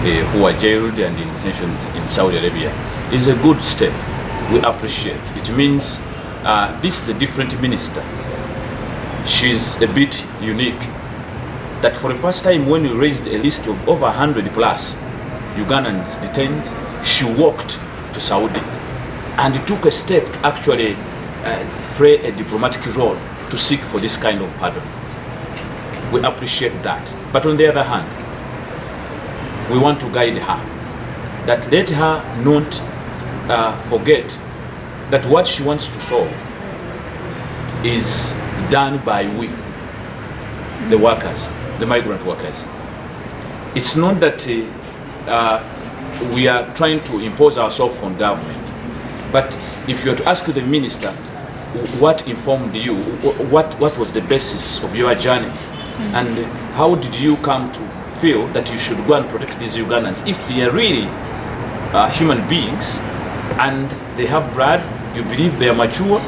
who are jailed and in detentions in Saudi Arabia is a good step. We appreciate. It means this is a different minister. She's a bit unique. That for the first time when we raised a list of over 100 plus Ugandans detained, she walked to Saudi and took a step to actually play a diplomatic role to seek for this kind of pardon. We appreciate that. But on the other hand, we want to guide her, that let her not forget that what she wants to solve is done by we, the workers, the migrant workers. It's not that we are trying to impose ourselves on government, but if you were to ask the minister what informed you, what was the basis of your journey, and how did you come to feel that you should go and protect these Ugandans if they are really human beings and they have blood, you believe they are mature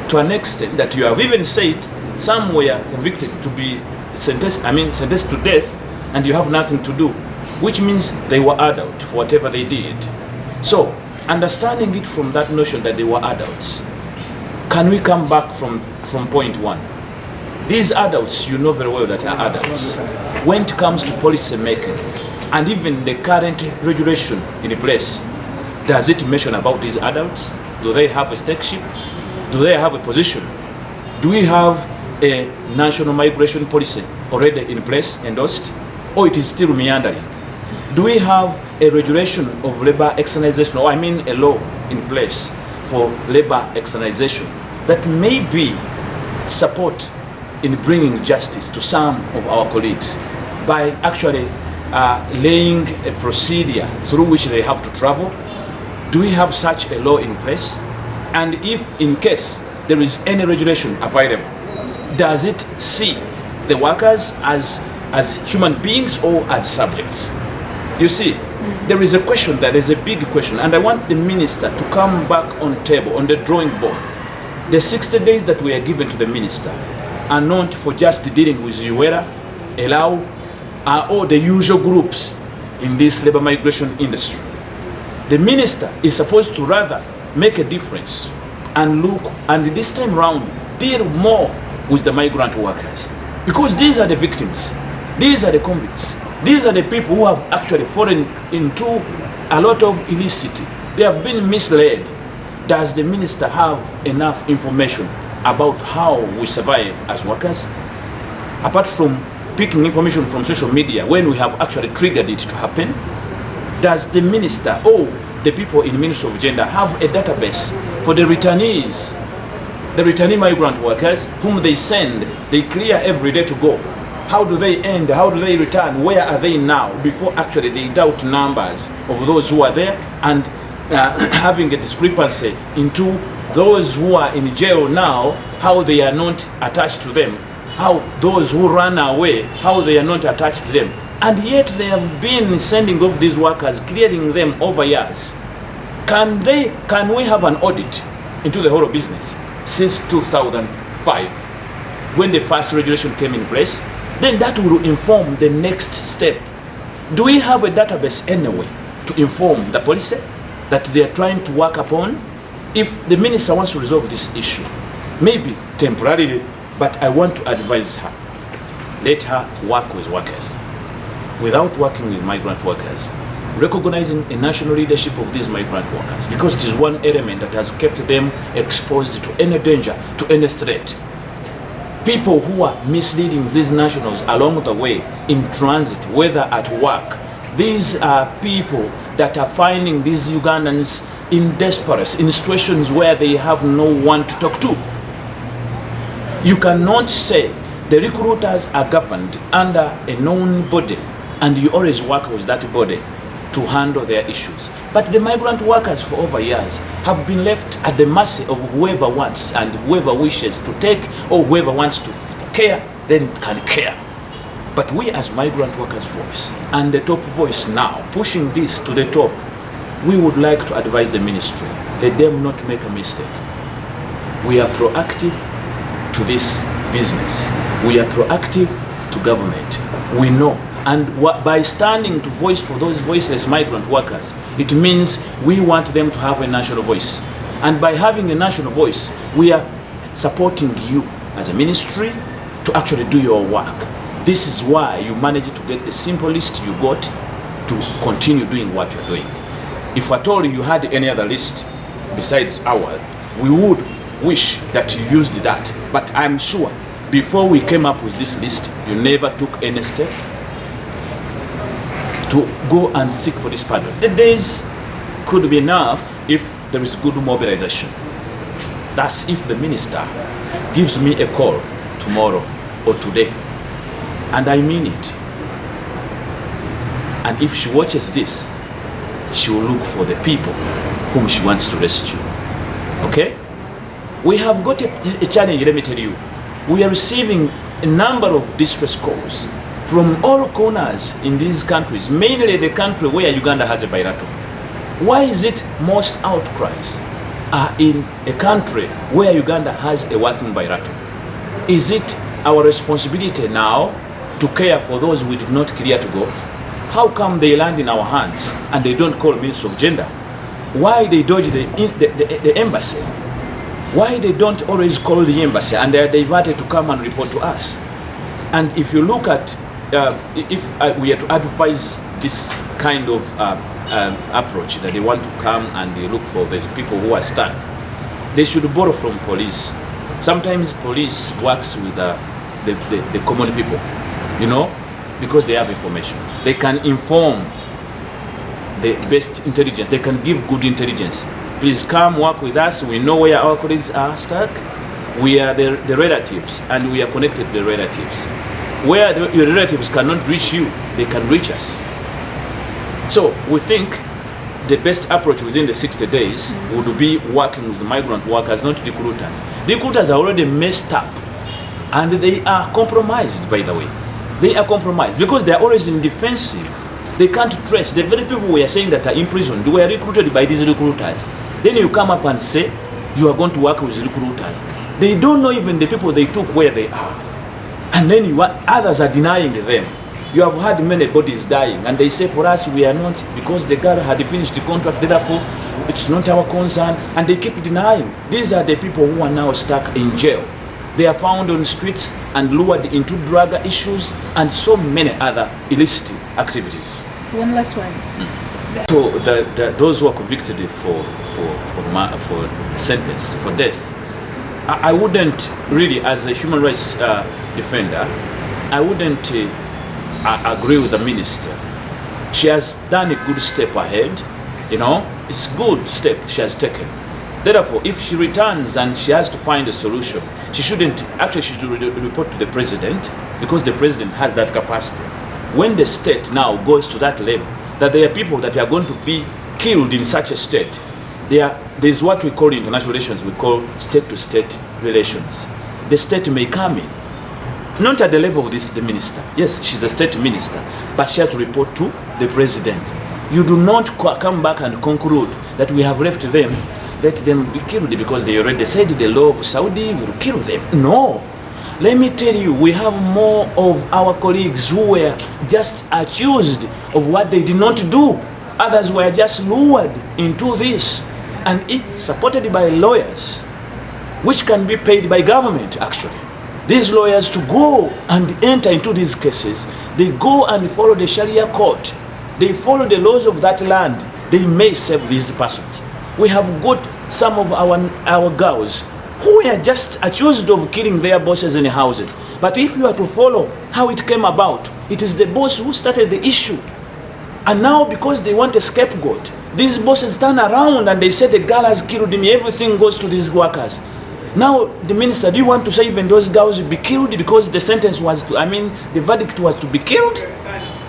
to an extent that you have even said some were convicted to be sentenced to death, and you have nothing to do, which means they were adult for whatever they did. So, understanding it from that notion that they were adults, can we come back from point one? These adults, you know very well that are adults. When it comes to policy making, and even the current regulation in place, does it mention about these adults? Do they have a stake-ship? Do they have a position? Do we have a national migration policy already in place, endorsed, or it is still meandering? Do we have a regulation of labor externalization, or a law in place for labor externalization that may be support in bringing justice to some of our colleagues by actually laying a procedure through which they have to travel? Do we have such a law in place? And if in case there is any regulation available, does it see the workers as human beings or as subjects? You see, there is a question, there is a big question, and I want the minister to come back on the drawing board. The 60 days that we are given to the minister are not for just dealing with UERA, allow, or the usual groups in this labor migration industry. The minister is supposed to rather make a difference and look, and this time round, deal more with the migrant workers. Because these are the victims, these are the convicts, these are the people who have actually fallen into a lot of illicit. They have been misled. Does the minister have enough information about how we survive as workers? Apart from picking information from social media when we have actually triggered it to happen, does the minister or the people in the Ministry of Gender have a database for the returnees, the returnee migrant workers whom they send, they clear every day to go? How do they end? How do they return? Where are they now? Before actually they doubt numbers of those who are there, and having a discrepancy into those who are in jail now, how they are not attached to them, how those who run away, how they are not attached to them. And yet they have been sending off these workers, clearing them over years. Can we have an audit into the whole business since 2005, when the first regulation came in place? Then that will inform the next step. Do we have a database anyway to inform the policy that they are trying to work upon? If the minister wants to resolve this issue, maybe temporarily, but I want to advise her, let her work with workers. Without working with migrant workers, recognizing a national leadership of these migrant workers, because it is one element that has kept them exposed to any danger, to any threat. People who are misleading these nationals along the way, in transit, whether at work, these are people that are finding these Ugandans in desperate, in situations where they have no one to talk to. You cannot say the recruiters are governed under a known body and you always work with that body to handle their issues. But the migrant workers for over years have been left at the mercy of whoever wants and whoever wishes to take, or whoever wants to care, then can care. But we as migrant workers voice, and the top voice now, pushing this to the top, we would like to advise the ministry, let them not make a mistake. We are proactive to this business. We are proactive to government. We know, And by standing to voice for those voiceless migrant workers, it means we want them to have a national voice. And by having a national voice, we are supporting you as a ministry to actually do your work. This is why you managed to get the simple list you got to continue doing what you're doing. If at all you had any other list besides ours, we would wish that you used that. But I'm sure before we came up with this list, you never took any step to go and seek for this pardon. The days could be enough if there is good mobilization. That's if the minister gives me a call tomorrow or today, and I mean it. And if she watches this, she will look for the people whom she wants to rescue. Okay? We have got a challenge, let me tell you. We are receiving a number of distress calls from all corners in these countries, mainly the country where Uganda has a bilateral. Why is it most outcries are in a country where Uganda has a working bilateral? Is it our responsibility now to care for those we did not clear to go? How come they land in our hands and they don't call Minister of Gender? Why they dodge the embassy? Why they don't always call the embassy and they are diverted to come and report to us? And if you look at, if we are to advise this kind of approach, that they want to come and they look for these people who are stuck, they should borrow from police. Sometimes police works with the common people, you know, because they have information. They can inform the best intelligence. They can give good intelligence. Please come work with us. We know where our colleagues are stuck. We are the relatives, and we are connected to the relatives. Where your relatives cannot reach you, they can reach us. So we think the best approach within the 60 days would be working with the migrant workers, not recruiters. Recruiters are already messed up, and they are compromised, by the way. They are compromised because they are always in defensive. They can't trace. The very people we are saying that are imprisoned were recruited by these recruiters. Then you come up and say you are going to work with recruiters. They don't know even the people they took where they are. And then others are denying them. You have had many bodies dying, and they say for us we are not, because the girl had finished the contract, therefore it's not our concern, and they keep denying. These are the people who are now stuck in jail. They are found on streets and lured into drug issues and so many other illicit activities. One last one. So those who are convicted for sentence, for death, I wouldn't really, as a human rights defender, I wouldn't agree with the minister. She has done a good step ahead, you know, it's a good step she has taken. Therefore, if she returns and she has to find a solution, she shouldn't, actually she should report to the president, because the president has that capacity. When the state now goes to that level, that there are people that are going to be killed in such a state, there's what we call in international relations, we call state-to-state relations. The state may come in, not at the level of the minister. Yes, she's a state minister, but she has to report to the president. You do not come back and conclude that we have left them, let them be killed because they already said the law of Saudi will kill them. No. Let me tell you, we have more of our colleagues who were just accused of what they did not do. Others were just lured into this. And if supported by lawyers, which can be paid by government actually, these lawyers to go and enter into these cases, they go and follow the Sharia court. They follow the laws of that land. They may save these persons. We have got some of our girls who were just accused of killing their bosses in the houses. But if you are to follow how it came about, it is the boss who started the issue. And now because they want a scapegoat, these bosses turn around and they say the girl has killed me, everything goes to these workers. Now the minister, do you want to say even those girls will be killed because the sentence was to, the verdict was to be killed?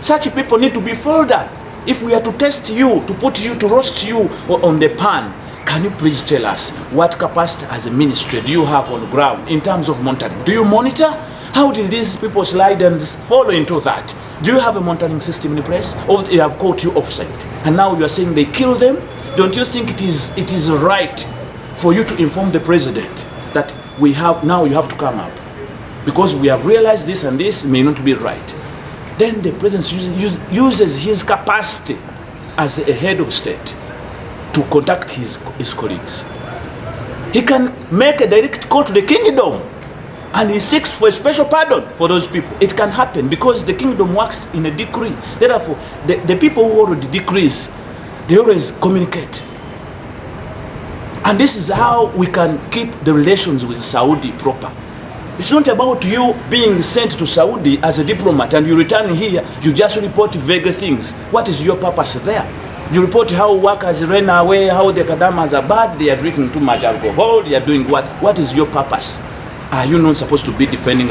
Such people need to be followed up. If we are to test you, to put you, to roast you on the pan, can you please tell us what capacity as a ministry do you have on the ground in terms of monitoring? Do you monitor? How did these people slide and follow into that? Do you have a monitoring system in place, or they have caught you offside and now you are saying they kill them? Don't you think it is right for you to inform the president that now you have to come up because we have realized this and this may not be right? then the president uses his capacity as a head of state to contact his colleagues. He can make a direct call to the kingdom and he seeks for a special pardon for those people. It can happen because the kingdom works in a decree. Therefore, the people who hold the decrees, they always communicate. And this is how we can keep the relations with Saudi proper. It's not about you being sent to Saudi as a diplomat and you return here, you just report vague things. What is your purpose there? You report how workers ran away, how the Kadamas are bad, they are drinking too much alcohol, they are doing what? What is your purpose? Are you not supposed to be defending